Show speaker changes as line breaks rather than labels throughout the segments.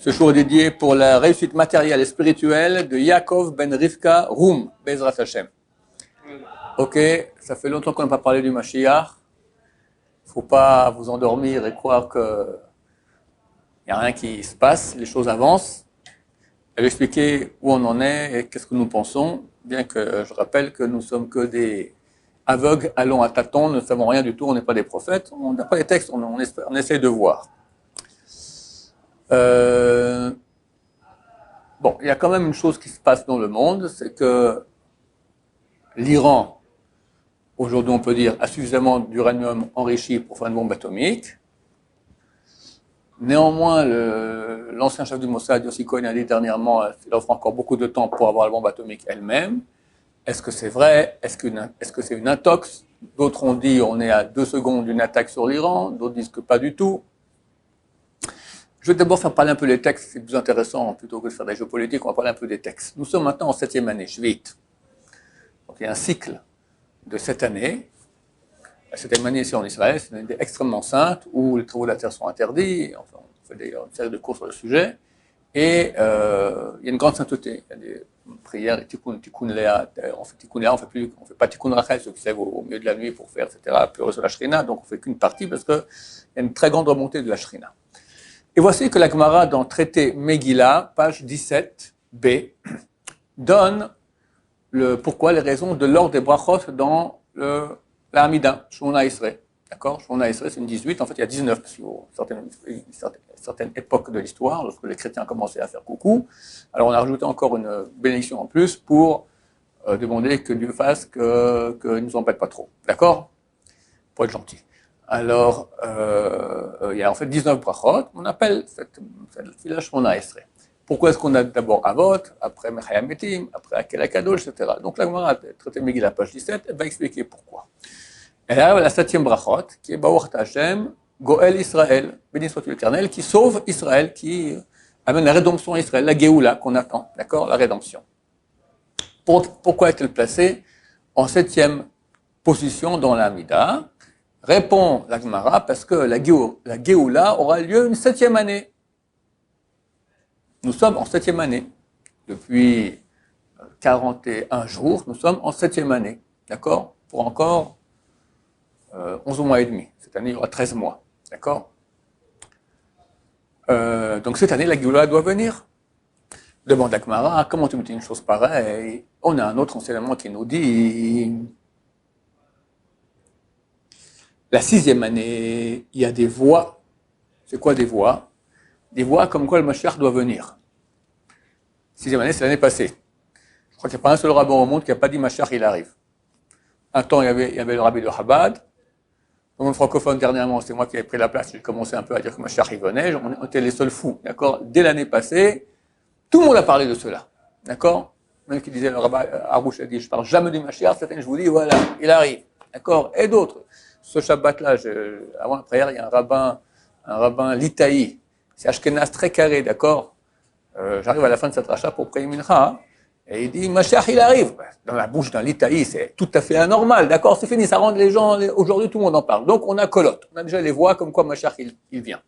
Ce jour est dédié pour la réussite matérielle et spirituelle de Yaakov ben Rivka Roum, Bezrat Hashem. Ok, ça fait longtemps qu'on n'a pas parlé du Mashiach. Faut pas vous endormir et croire que y a rien qui se passe, les choses avancent. Elle expliquer où on en est et qu'est-ce que nous pensons, bien que je rappelle que nous sommes que des aveugles, allons à tâtons, ne savons rien du tout, on n'est pas des prophètes, on n'a pas les textes, on essaie de voir. Bon, il y a quand même une chose qui se passe dans le monde, c'est que l'Iran, aujourd'hui on peut dire, a suffisamment d'uranium enrichi pour faire une bombe atomique. Néanmoins, l'ancien chef du Mossad, Yossi Cohen, a dit dernièrement qu'il offre encore beaucoup de temps pour avoir la bombe atomique elle-même. Est-ce que c'est vrai? Est-ce que c'est une intox? D'autres ont dit on est à 2 secondes d'une attaque sur l'Iran, d'autres disent que pas du tout. Je vais d'abord faire parler un peu des textes, c'est plus intéressant, plutôt que de faire des jeux politiques, on va parler un peu des textes. Nous sommes maintenant en 7e année, Shvit. Donc il y a un cycle de 7 années. La 7e année ici en Israël, c'est une année extrêmement sainte, où les travaux de la terre sont interdits, enfin on fait d'ailleurs une série de cours sur le sujet, et il y a une grande sainteté. Il y a des prières, tikkun léa, on fait tikkun léa, on fait pas tikkun rachel, ceux qui se lèvent au milieu de la nuit pour faire, etc., pleurer sur la shrina, donc on fait qu'une partie parce qu'il y a une très grande remontée de la shrina. Et voici que la Gemara, dans le traité Megillah, page 17b, donne pourquoi les raisons de l'ordre des brachot dans la Hamida, Shmona Esrei. D'accord? Shmona Esrei, c'est une 18, en fait il y a 19, parce qu'il y a certaines époques de l'histoire, lorsque les chrétiens commençaient à faire coucou. Alors on a rajouté encore une bénédiction en plus pour demander que Dieu fasse que ne nous embête pas trop. D'accord? Pour être gentil. Alors, il y a en fait 19 brachot, on appelle cette fila Shmona Esrei. Pourquoi est-ce qu'on a d'abord Avot, après Mechayam Metim, après Akel Akadosh, etc. Donc la Gemara, traité Megillah, page 17, elle va expliquer pourquoi. Et là, la 7e brachot, qui est Baruch Hashem, Goël Israël, béni soit-il l'Éternel, qui sauve Israël, qui amène la rédemption à Israël, la Géoula qu'on attend, d'accord, la rédemption. Pourquoi est-elle placée en 7e position dans la Hamida? Répond la Gemara, parce que la Géoula aura lieu une 7e année. Nous sommes en 7e année. Depuis 41 jours, nous sommes en 7e année. D'accord? Pour encore 11 mois et demi. Cette année, il y aura 13 mois. D'accord? Donc cette année, la Géoula doit venir. Demande la Gemara, comment tu me dis une chose pareille? On a un autre enseignement qui nous dit... La 6e année, il y a des voix. C'est quoi des voix? Des voix comme quoi le Mashiach doit venir. 6e année, c'est l'année passée. Je crois qu'il n'y a pas un seul rabbin au monde qui n'a pas dit Mashiach, il arrive. Un temps, il y avait le rabbi de Chabad. Dans le monde francophone, dernièrement, c'est moi qui avais pris la place. J'ai commencé un peu à dire que Mashiach, il venait. On était les seuls fous. D'accord? Dès l'année passée, tout le monde a parlé de cela. D'accord? Même qui disait, le rabbin Harouche a dit, je ne parle jamais du Mashiach. Cette année, je vous dis, voilà, il arrive. D'accord? Et d'autres. Ce Shabbat-là, avant la prière, il y a un rabbin Litaï. C'est Ashkenaz très carré, d'accord? J'arrive à la fin de cette rachat pour prier Mincha, et il dit, Mashiach, il arrive. Dans la bouche d'un Litaï, c'est tout à fait anormal, d'accord? C'est fini, ça rend les gens, aujourd'hui, tout le monde en parle. Donc, on a colotte. On a déjà les voix comme quoi Mashiach, il vient.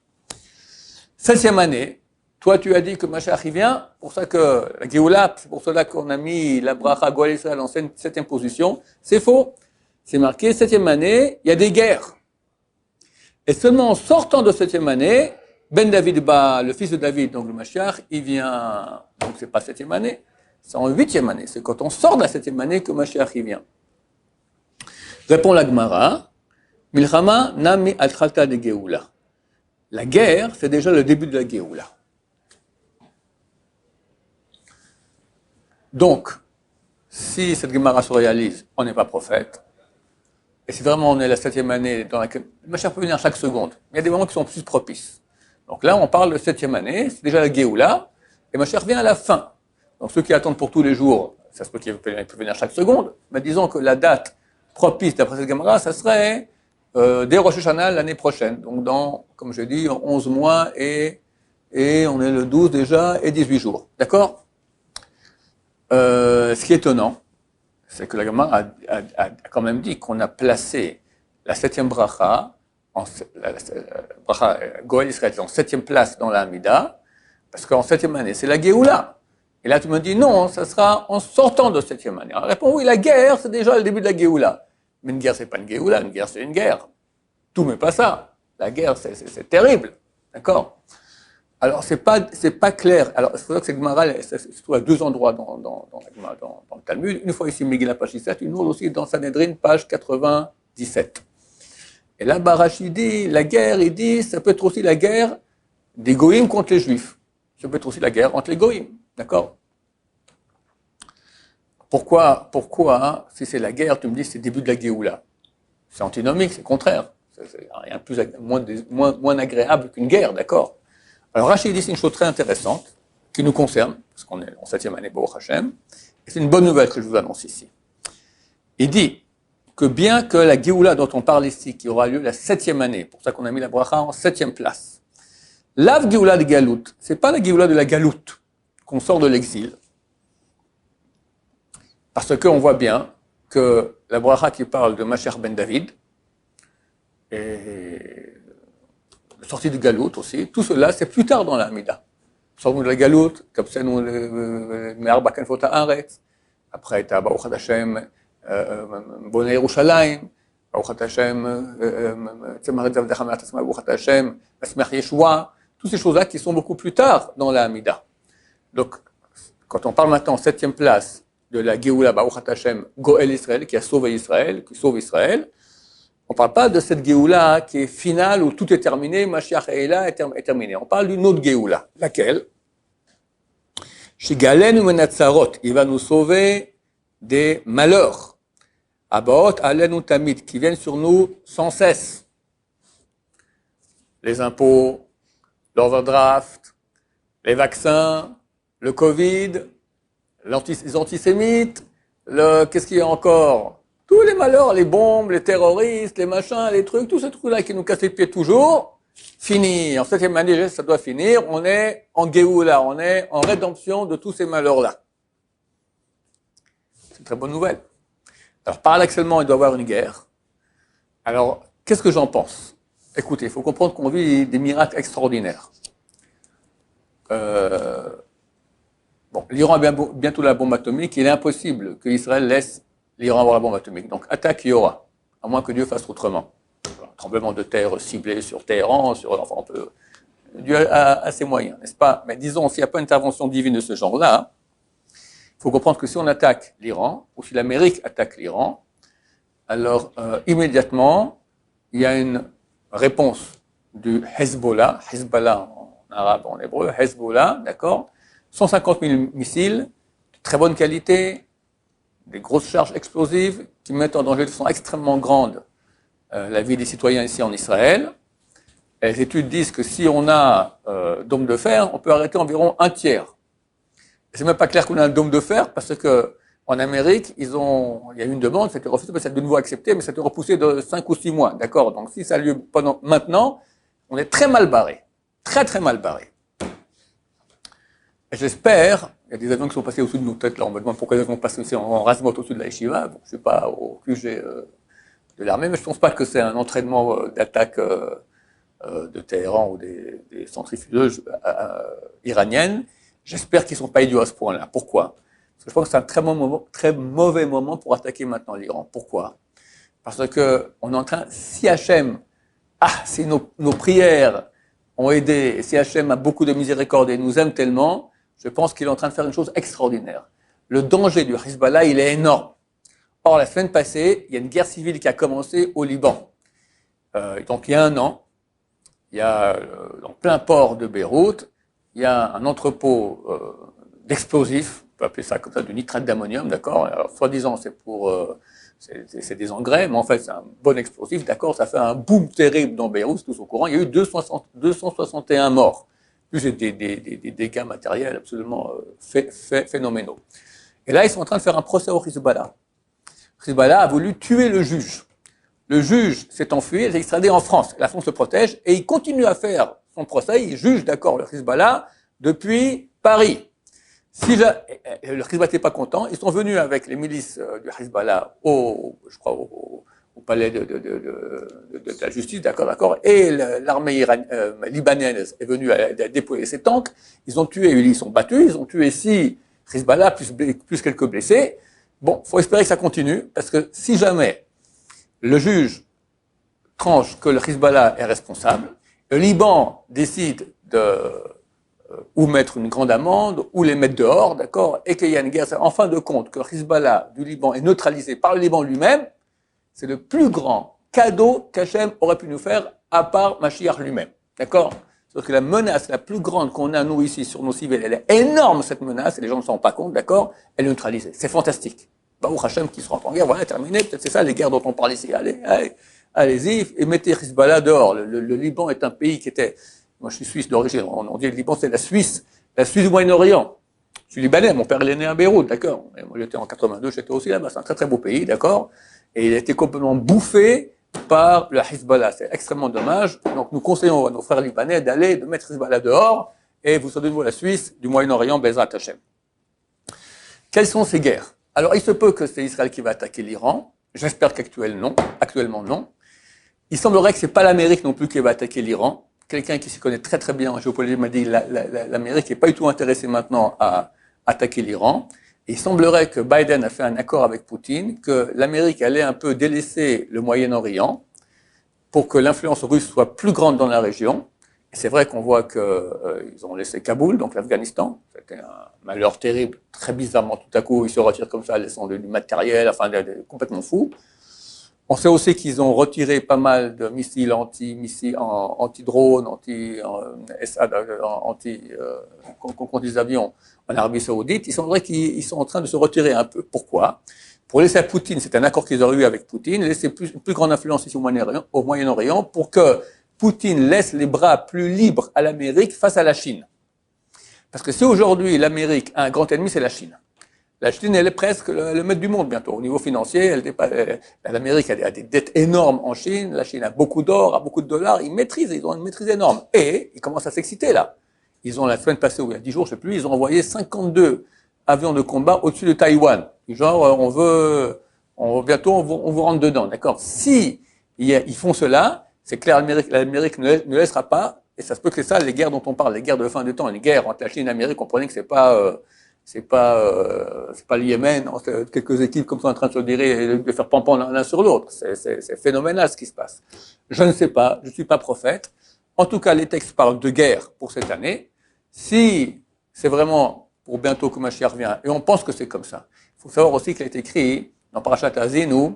7e année, toi, tu as dit que Mashiach, il vient, pour ça que la Géoula, c'est pour cela qu'on a mis la bracha Goël Israël en 7e position. C'est faux. C'est marqué, 7e année, il y a des guerres. Et seulement en sortant de 7e année, Ben David le fils de David, donc le Mashiach, il vient, donc c'est pas 7e année, c'est en 8e année. C'est quand on sort de la 7e année que Mashiach, il vient. Répond la Gemara, Milchama nami al-Khalta de Géoula. La guerre, c'est déjà le début de la Géoula. Donc, si cette Gemara se réalise, on n'est pas prophète. Et si vraiment on est la 7e année dans laquelle le Mashiach peut venir chaque seconde, il y a des moments qui sont plus propices. Donc là, on parle de 7e année, c'est déjà la Géoula, et Mashiach vient à la fin. Donc ceux qui attendent pour tous les jours, ça se peut qu'il peut venir chaque seconde, mais disons que la date propice d'après cette Gemara, ça serait dès Rosh Hashanah l'année prochaine. Donc dans, comme je dis, 11 mois et on est le 12 déjà et 18 jours. D'accord? Ce qui est étonnant, c'est que la Gemara a quand même dit qu'on a placé la 7e bracha, bracha Goël Israël, en 7e place dans la Hamida, Parce qu'en 7e année, c'est la Géoula. Et là, tu me dis, non, ça sera en sortant de 7e année. Alors, réponds, oui, la guerre, c'est déjà le début de la Géoula. Mais une guerre, c'est pas une Géoula, une guerre, c'est une guerre. Tout, mais pas ça. La guerre, c'est terrible. D'accord? Alors, c'est pas clair. Alors, il faut dire que cette Gemara, elle se trouve à 2 endroits dans le Talmud. Une fois ici, Megillah, page 17, une autre aussi dans Sanhedrin, page 97. Et là, Rashi dit, la guerre, il dit, ça peut être aussi la guerre des goïms contre les juifs. Ça peut être aussi la guerre entre les goïms. D'accord? Pourquoi, hein, si c'est la guerre, tu me dis c'est le début de la Géoula? C'est antinomique, c'est contraire. C'est rien de plus, moins agréable qu'une guerre, d'accord? Alors Rachid dit c'est une chose très intéressante, qui nous concerne, parce qu'on est en 7e année Baruch Hashem, et c'est une bonne nouvelle que je vous annonce ici. Il dit que bien que la Géoula dont on parle ici, qui aura lieu la 7e année, pour ça qu'on a mis la bracha en 7e place, la Géoula de Galout, c'est pas la Géoula de la Galout, qu'on sort de l'exil, parce qu'on voit bien que la bracha qui parle de Mashiach ben David, et la sortie de Galout aussi, tout cela, c'est plus tard dans la Hamida. Sortons de la Galout, Kapsenu Me'arba Kanfot Haaretz, après tu as Baruch Hashem, Bonei Yerushalayim, Baruch Hashem, Tzemaret Zavdecha Me'atasma, Baruch Hashem, Asmech Yeshua, toutes ces choses-là qui sont beaucoup plus tard dans la Hamida. Donc, quand on parle maintenant en 7e place de la Géoula Baruch Hashem, Goël Israël, qui a sauvé Israël, qui sauve Israël, on ne parle pas de cette Géoula qui est finale, où tout est terminé, Mashiach Eila est terminé. On parle d'une autre Géoula. Laquelle? Shigalenu Menatzarot, il va nous sauver des malheurs. Abaot Alenu Tamid, qui viennent sur nous sans cesse. Les impôts, l'overdraft, les vaccins, le Covid, les antisémites, qu'est-ce qu'il y a encore? Tous les malheurs, les bombes, les terroristes, les machins, les trucs, tous ces trucs-là qui nous cassent les pieds toujours, fini. En 7e année, ça doit finir. On est en Géoula, on est en rédemption de tous ces malheurs-là. C'est une très bonne nouvelle. Alors, paradoxalement, il doit y avoir une guerre. Alors, qu'est-ce que j'en pense? Écoutez, il faut comprendre qu'on vit des miracles extraordinaires. Bon, l'Iran a bientôt la bombe atomique. Il est impossible qu'Israël laisse l'Iran avoir la bombe atomique. Donc, attaque il y aura, à moins que Dieu fasse autrement. Un tremblement de terre ciblé sur Téhéran, enfin, on peut, Dieu a ses moyens, n'est-ce pas? Mais disons, s'il n'y a pas une intervention divine de ce genre-là, il faut comprendre que si on attaque l'Iran, ou si l'Amérique attaque l'Iran, alors immédiatement, il y a une réponse du Hezbollah en arabe, en hébreu, Hezbollah, d'accord? 150 000 missiles, de très bonne qualité, des grosses charges explosives qui mettent en danger de façon extrêmement grande la vie des citoyens ici en Israël. Et les études disent que si on a dôme de fer, on peut arrêter environ un tiers. Et c'est même pas clair qu'on a un dôme de fer parce que en Amérique, il y a eu une demande, ça a été refusé, mais ça a de nouveau accepté, mais ça a été repoussé de 5 ou 6 mois, d'accord? Donc si ça a lieu maintenant, on est très mal barré, très très mal barré. Et j'espère, il y a des avions qui sont passés au-dessus de nos têtes, là, on me demande pourquoi les avions passent aussi en rasement au-dessus de la Yeshiva. Bon, je ne suis pas au QG de l'armée, mais je ne pense pas que c'est un entraînement d'attaque de Téhéran ou des centrifugeuses iraniennes. J'espère qu'ils ne sont pas idiots à ce point-là. Pourquoi? Parce que je pense que c'est un très mauvais moment pour attaquer maintenant l'Iran. Pourquoi? Parce que on est en train, si Hachem, si nos prières ont aidé, et si Hachem a beaucoup de miséricorde et nous aime tellement, je pense qu'il est en train de faire une chose extraordinaire. Le danger du Hezbollah, il est énorme. Or, la semaine passée, il y a une guerre civile qui a commencé au Liban. Donc, il y a 1 an, il y a, en plein port de Beyrouth, il y a un entrepôt d'explosifs, on peut appeler ça comme ça, du nitrate d'ammonium, d'accord? Alors, soi-disant, c'est des engrais, mais en fait, c'est un bon explosif, d'accord? Ça fait un boom terrible dans Beyrouth, tous au courant. Il y a eu 261 morts, plus des dégâts matériels absolument phénoménaux. Et là, ils sont en train de faire un procès au Hezbollah. Hezbollah a voulu tuer le juge. Le juge s'est enfui, il est extradé en France. La France le protège et il continue à faire son procès. Il juge, d'accord, le Hezbollah depuis Paris. Si le Hezbollah n'était pas content, ils sont venus avec les milices du Hezbollah au palais de la justice, d'accord, et l'armée libanaise est venue à déployer ses tanks, ils sont battus, ils ont tué 6 Hezbollah, plus quelques blessés. Bon, faut espérer que ça continue, parce que si jamais le juge tranche que le Hezbollah est responsable, le Liban décide de ou mettre une grande amende, ou les mettre dehors, d'accord, et qu'il y a une guerre, en fin de compte, que le Hezbollah du Liban est neutralisé par le Liban lui-même, c'est le plus grand cadeau qu'Hachem aurait pu nous faire, à part Mashiach lui-même, d'accord? Parce que la menace la plus grande qu'on a, nous, ici, sur nos civils, elle est énorme, cette menace, et les gens ne s'en rendent pas compte, d'accord? Elle est neutralisée. C'est fantastique. Baruch Hachem qui sera en guerre, voilà, terminé, peut-être c'est ça, les guerres dont on parle ici. Allez-y, et mettez Hezbollah dehors. Le Liban est un pays qui était... Moi, je suis suisse d'origine. On dit que le Liban, c'est la Suisse du Moyen-Orient. Je suis libanais, mon père, il est né à Beyrouth, d'accord. Et moi, j'étais en 82, j'étais aussi là-bas. C'est un très, très beau pays, d'accord. Et il a été complètement bouffé par le Hezbollah. C'est extrêmement dommage. Donc, nous conseillons à nos frères libanais de mettre Hezbollah dehors. Et vous savez, vous, la Suisse du Moyen-Orient, Bezrat Hashem. Quelles sont ces guerres? Alors, il se peut que c'est Israël qui va attaquer l'Iran. J'espère qu'actuellement, non. Il semblerait que c'est pas l'Amérique non plus qui va attaquer l'Iran. Quelqu'un qui s'y connaît très très bien en géopolitique m'a dit que l'Amérique n'est pas du tout intéressée maintenant à attaquer l'Iran. Et il semblerait que Biden a fait un accord avec Poutine, que l'Amérique allait un peu délaisser le Moyen-Orient pour que l'influence russe soit plus grande dans la région. Et c'est vrai qu'on voit qu'ils ont laissé Kaboul, donc l'Afghanistan. C'était un malheur terrible. Très bizarrement, tout à coup, ils se retirent comme ça, laissant du matériel, complètement fou. On sait aussi qu'ils ont retiré pas mal de missiles anti-drones, contre des avions en Arabie Saoudite. Il semblerait qu'ils sont en train de se retirer un peu. Pourquoi? Pour laisser à Poutine, c'est un accord qu'ils auraient eu avec Poutine, laisser une plus grande influence ici au Moyen-Orient pour que Poutine laisse les bras plus libres à l'Amérique face à la Chine. Parce que si aujourd'hui l'Amérique a un grand ennemi, c'est la Chine. La Chine, elle est presque le maître du monde bientôt. Au niveau financier, l'Amérique a des dettes énormes en Chine. La Chine a beaucoup d'or, a beaucoup de dollars. Ils ont une maîtrise énorme. Et ils commencent à s'exciter là. Ils ont la semaine passée, ou il y a 10 jours, je sais plus, ils ont envoyé 52 avions de combat au-dessus de Taïwan. Genre, bientôt on vous rentre dedans, d'accord? Si ils font cela, c'est clair, l'Amérique ne laissera pas. Et ça se peut que c'est ça, les guerres dont on parle, les guerres de fin de temps, les guerres entre la Chine et l'Amérique, comprenez que c'est pas le Yémen, quelques équipes comme ça en train de se dire et de faire pampan l'un sur l'autre. C'est phénoménal ce qui se passe. Je ne sais pas, je ne suis pas prophète. En tout cas, les textes parlent de guerre pour cette année. Si c'est vraiment pour bientôt que Mashiach revient, et on pense que c'est comme ça, il faut savoir aussi qu'il est écrit dans Parashat Azinu,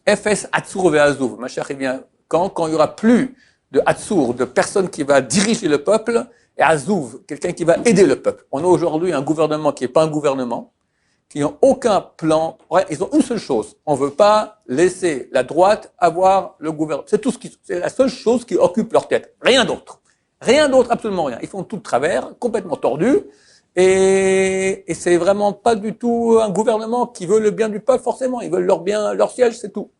Efes Hatzur ve'Azuv. Mashiach revient quand il y aura plus de Hatzur, de personne qui va diriger le peuple, et Azouv, quelqu'un qui va aider le peuple. On a aujourd'hui un gouvernement qui n'est pas un gouvernement, qui n'a aucun plan. Ouais, ils ont une seule chose. On ne veut pas laisser la droite avoir le gouvernement. C'est la seule chose qui occupe leur tête. Rien d'autre. Rien d'autre, absolument rien. Ils font tout de travers, complètement tordus. Et c'est vraiment pas du tout un gouvernement qui veut le bien du peuple, forcément. Ils veulent leur bien, leur siège, c'est tout.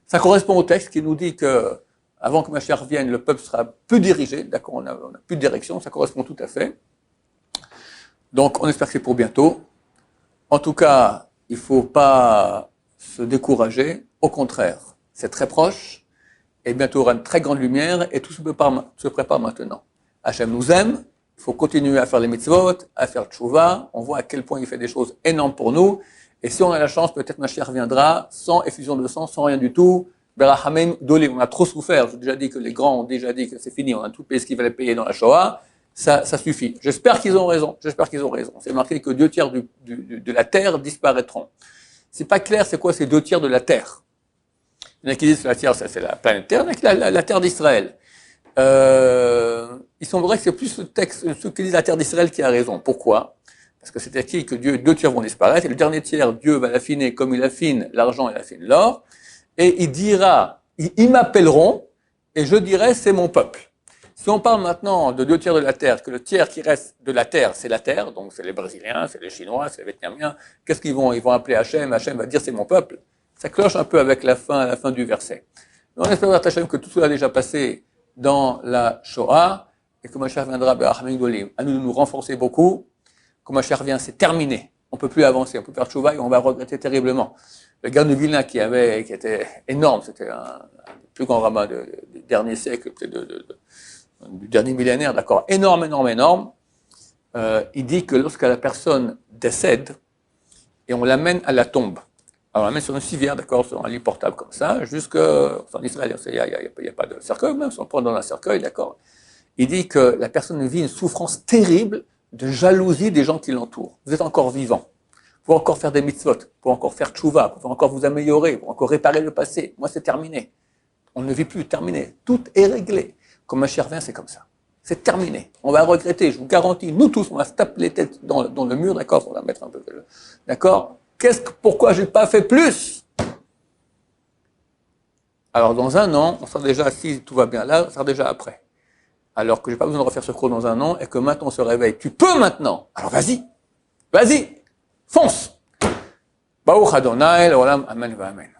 Ça correspond au texte qui nous dit que avant que Mashiach revienne, le peuple sera peu dirigé, d'accord, on a plus de direction, ça correspond tout à fait. Donc, on espère que c'est pour bientôt. En tout cas, il ne faut pas se décourager, au contraire, c'est très proche, et bientôt il y aura une très grande lumière, et tout se prépare maintenant. Hachem nous aime, il faut continuer à faire les mitzvot, à faire tchouva, on voit à quel point il fait des choses énormes pour nous, et si on a la chance, peut-être Mashiach reviendra sans effusion de sang, sans rien du tout. Berahamim Dolim, on a trop souffert. J'ai déjà dit que les grands ont déjà dit que c'est fini, on a tout payé ce qu'il fallait payer dans la Shoah. Ça suffit. J'espère qu'ils ont raison. C'est marqué que 2 tiers de la terre disparaîtront. C'est pas clair, c'est quoi ces 2 tiers de la terre? Il y en a qui disent que la terre, c'est la planète Terre, il y en a qui la terre d'Israël. Il semblerait que c'est plus ceux qui disent la terre d'Israël qui a raison. Pourquoi? Parce que c'est écrit que 2 tiers vont disparaître, et le dernier tiers, Dieu va l'affiner comme il affine l'argent, il affine l'or. Et il dira, ils m'appelleront, et je dirai, c'est mon peuple. Si on parle maintenant de 2 tiers de la terre, que le tiers qui reste de la terre, c'est la terre, donc c'est les Brésiliens, c'est les Chinois, c'est les Vietnamiens, qu'est-ce qu'ils vont? Ils vont appeler Hachem, Hachem va dire, c'est mon peuple. Ça cloche un peu avec la fin du verset. Mais on espère, Hachem, que tout cela a déjà passé dans la Shoah, et que Mashiach viendra, à nous de nous renforcer beaucoup. Quand Mashiach vient, c'est terminé. On peut plus avancer, on peut faire tchouva et on va regretter terriblement. le Gaon de Vilna qui était énorme, c'était un des plus grands rabbins du dernier siècle, du dernier millénaire, d'accord, énorme, il dit que lorsque la personne décède et on l'amène à la tombe, alors on l'amène sur une civière, d'accord, sur un lit portable comme ça, en Israël, il n'y a pas de cercueil, même si on le prend dans un cercueil, d'accord, il dit que la personne vit une souffrance terrible de jalousie des gens qui l'entourent. Vous êtes encore vivant. Vous pouvez encore faire des mitzvot, vous pouvez encore faire tchouva, vous pouvez encore vous améliorer, vous pouvez encore réparer le passé. Moi, c'est terminé. On ne vit plus, terminé. Tout est réglé. Comme un chervin, c'est comme ça. C'est terminé. On va regretter, je vous garantis, nous tous, on va se taper les têtes dans le mur, d'accord, on va mettre un peu, d'accord. Pourquoi j'ai pas fait plus? Alors, dans un an, on sera déjà assis, tout va bien là, on sera déjà après. Alors que j'ai pas besoin de refaire ce cours dans un an et que maintenant on se réveille. Tu peux maintenant. Alors vas-y, fonce. Baruch Adonai, l'olam, amen, amen.